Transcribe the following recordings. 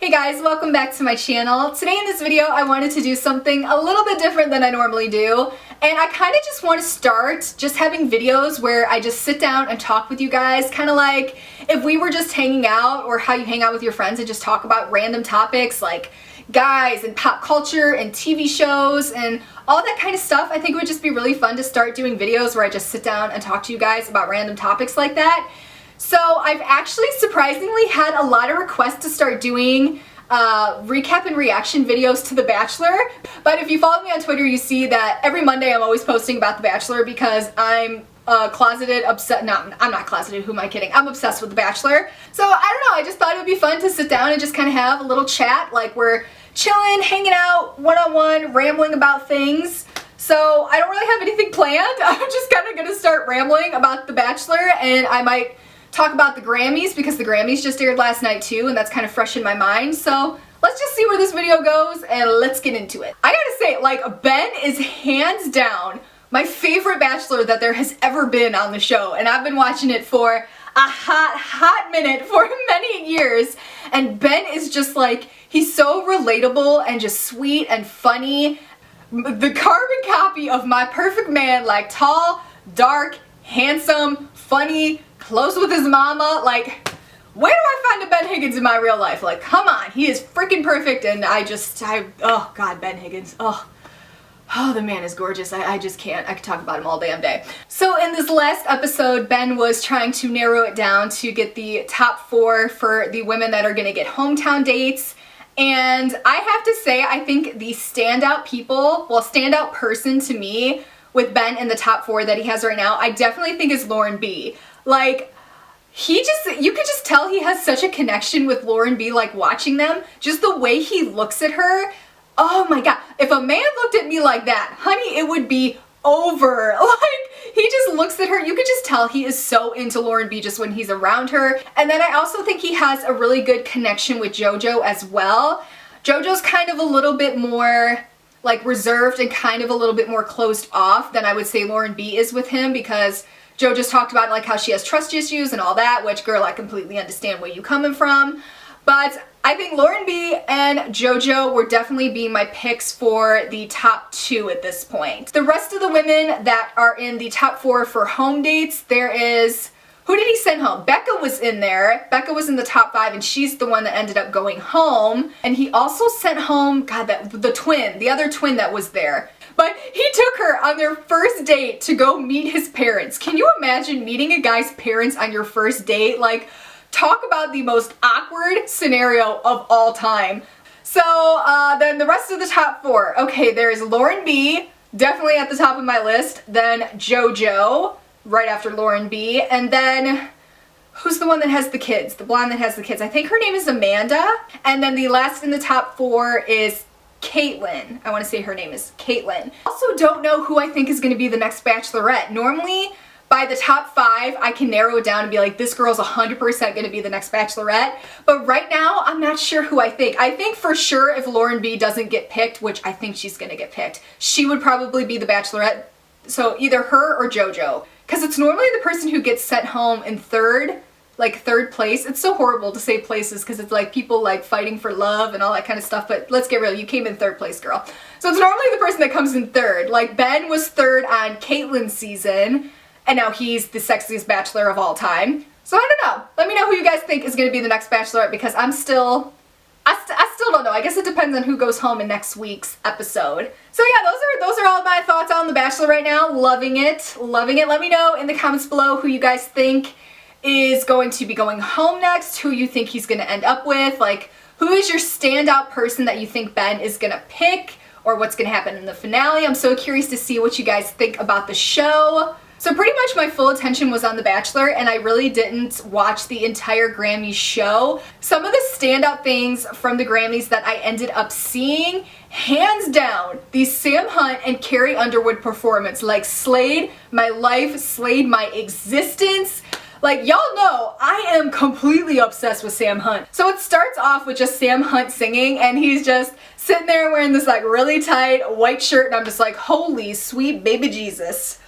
Hey guys, welcome back to my channel. Today in this video I wanted to do something a little bit different than I normally do, and I kind of just want to start just having videos where I just sit down and talk with you guys, kind of like if we were just hanging out or how you hang out with your friends and just talk about random topics like guys and pop culture and TV shows and all that kind of stuff. I think it would just be really fun to start doing videos where I just sit down and talk to you guys about random topics like that. So I've actually surprisingly had a lot of requests to start doing recap and reaction videos to The Bachelor. But if you follow me on Twitter, you see that every Monday I'm always posting about The Bachelor because I'm closeted, no, I'm not closeted, who am I kidding? I'm obsessed with The Bachelor. So I don't know, I just thought it would be fun to sit down and just kind of have a little chat, like we're chilling, hanging out, one-on-one, rambling about things. So I don't really have anything planned. I'm just kind of gonna start rambling about The Bachelor, and I might talk about the Grammys because the Grammys just aired last night too, and that's kind of fresh in my mind. So let's just see where this video goes and let's get into it. I gotta say, like, Ben is hands down my favorite Bachelor that there has ever been on the show, and I've been watching it for a hot minute, for many years, and Ben is just like, he's so relatable and just sweet and funny. The carbon copy of my perfect man, like tall, dark, handsome, funny, close with his mama. Like, where do I find a Ben Higgins in my real life? Like, come on, he is freaking perfect, and oh god, Ben Higgins, oh, the man is gorgeous. I just can't. I could talk about him all damn day. So in this last episode, Ben was trying to narrow it down to get the top 4 for the women that are gonna get hometown dates. And I have to say, I think the standout person to me with Ben in the top 4 that he has right now, I definitely think is Lauren B. Like, you could just tell he has such a connection with Lauren B, like watching them, just the way he looks at her. Oh my god, if a man looked at me like that, honey, it would be over. Like, he just looks at her, you could just tell he is so into Lauren B just when he's around her. And then I also think he has a really good connection with JoJo as well. JoJo's kind of a little bit more like reserved and kind of a little bit more closed off than I would say Lauren B is with him, because Joe just talked about like how she has trust issues and all that, which, girl, I completely understand where you're coming from. But I think Lauren B and JoJo were definitely being my picks for the top 2 at this point. The rest of the women that are in the top 4 for home dates, there is, who did he send home? Becca was in there. Becca was in the top 5, and she's the one that ended up going home. And he also sent home, god, the other twin that was there. But he took her on their first date to go meet his parents. Can you imagine meeting a guy's parents on your first date? Like, talk about the most awkward scenario of all time. So then the rest of the top 4. Okay, there's Lauren B, definitely at the top of my list. Then JoJo, right after Lauren B. And then, who's the one that has the kids? The blonde that has the kids. I think her name is Amanda. And then the last in the top 4 is Caitlyn. I want to say her name is Caitlyn. Also don't know who I think is going to be the next Bachelorette. Normally, by the top 5, I can narrow it down and be like, this girl's 100% going to be the next Bachelorette. But right now, I'm not sure who I think. I think for sure if Lauren B doesn't get picked, which I think she's going to get picked, she would probably be the Bachelorette. So either her or JoJo. Because it's normally the person who gets sent home in third place. It's so horrible to say places because it's like people like fighting for love and all that kind of stuff, but let's get real, you came in 3rd place, girl. So it's normally the person that comes in 3rd. Like, Ben was 3rd on Caitlyn's season, and now he's the sexiest Bachelor of all time. So I don't know. Let me know who you guys think is going to be the next Bachelorette, because I still don't know. I guess it depends on who goes home in next week's episode. So yeah, those are all my thoughts on The Bachelor right now. Loving it. Loving it. Let me know in the comments below who you guys think is going to be going home next, who you think he's going to end up with, like who is your standout person that you think Ben is going to pick, or what's going to happen in the finale. I'm so curious to see what you guys think about the show. So pretty much my full attention was on The Bachelor, and I really didn't watch the entire Grammy show. Some of the standout things from the Grammys that I ended up seeing, hands down, the Sam Hunt and Carrie Underwood performance, like, slayed my life, slayed my existence. Like, y'all know, I am completely obsessed with Sam Hunt. So it starts off with just Sam Hunt singing, and he's just sitting there wearing this like really tight white shirt, and I'm just like, holy sweet baby Jesus.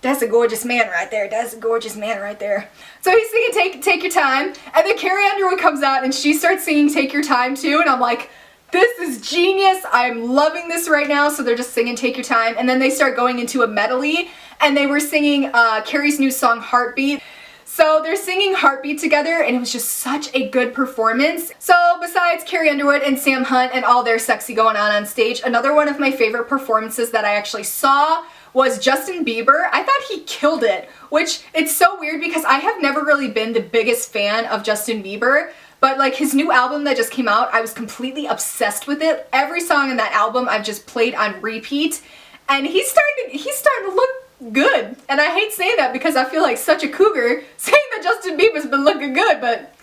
That's a gorgeous man right there. That's a gorgeous man right there. So he's singing Take Your Time, and then Carrie Underwood comes out and she starts singing Take Your Time too, and I'm like, this is genius. I'm loving this right now. So they're just singing Take Your Time, and then they start going into a medley, and they were singing Carrie's new song Heartbeat. So they're singing Heartbeat together, and it was just such a good performance. So besides Carrie Underwood and Sam Hunt and all their sexy going on stage, another one of my favorite performances that I actually saw was Justin Bieber. I thought he killed it, which it's so weird because I have never really been the biggest fan of Justin Bieber, but like his new album that just came out, I was completely obsessed with it. Every song in that album I've just played on repeat, and he's starting to look good. And I hate saying that because I feel like such a cougar saying that Justin Bieber's been looking good, but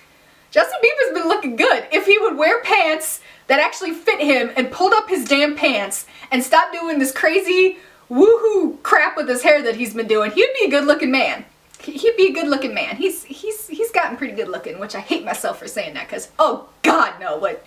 Justin Bieber's been looking good. If he would wear pants that actually fit him and pulled up his damn pants and stop doing this crazy woohoo crap with his hair that he's been doing, he'd be a good looking man. He'd be a good looking man. He's gotten pretty good looking, which I hate myself for saying that because, oh God, no, but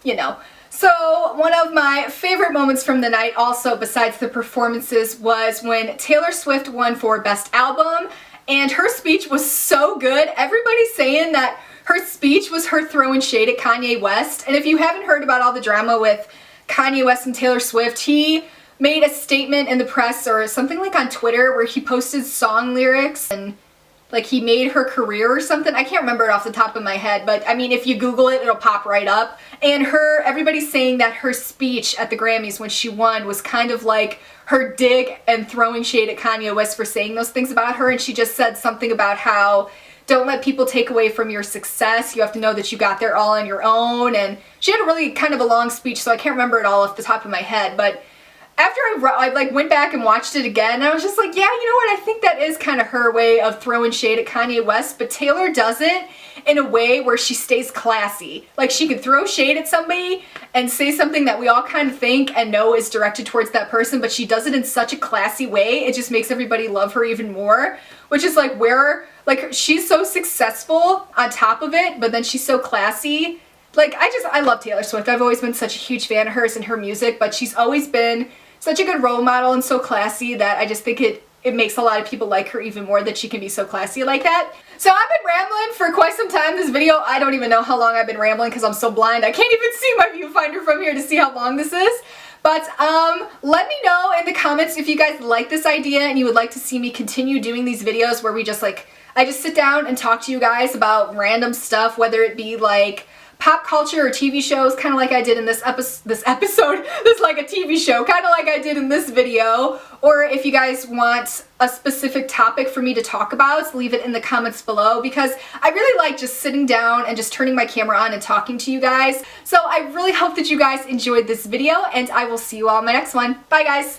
you know. So one of my favorite moments from the night also, besides the performances, was when Taylor Swift won for Best Album, and her speech was so good. Everybody's saying that her speech was her throwing shade at Kanye West, and if you haven't heard about all the drama with Kanye West and Taylor Swift, he made a statement in the press or something like on Twitter where he posted song lyrics and like he made her career or something. I can't remember it off the top of my head, but I mean, if you Google it, it'll pop right up. And everybody's saying that her speech at the Grammys when she won was kind of like her dig and throwing shade at Kanye West for saying those things about her. And she just said something about how don't let people take away from your success. You have to know that you got there all on your own. And she had a really kind of a long speech, so I can't remember it all off the top of my head, but after I like went back and watched it again, I was just like, yeah, you know what, I think that is kind of her way of throwing shade at Kanye West, but Taylor does it in a way where she stays classy. Like she could throw shade at somebody and say something that we all kind of think and know is directed towards that person, but she does it in such a classy way, it just makes everybody love her even more, which is like where, like she's so successful on top of it, but then she's so classy. Like I love Taylor Swift. I've always been such a huge fan of hers and her music, but she's always been such a good role model and so classy that I just think it makes a lot of people like her even more that she can be so classy like that. So I've been rambling for quite some time this video. I don't even know how long I've been rambling because I'm so blind. I can't even see my viewfinder from here to see how long this is. But let me know in the comments if you guys like this idea and you would like to see me continue doing these videos where we just like, I just sit down and talk to you guys about random stuff, whether it be like pop culture or TV shows, kind of like I did in this episode, this is like a TV show, kind of like I did in this video, or if you guys want a specific topic for me to talk about, leave it in the comments below, because I really like just sitting down and just turning my camera on and talking to you guys. So I really hope that you guys enjoyed this video, and I will see you all in my next one. Bye guys!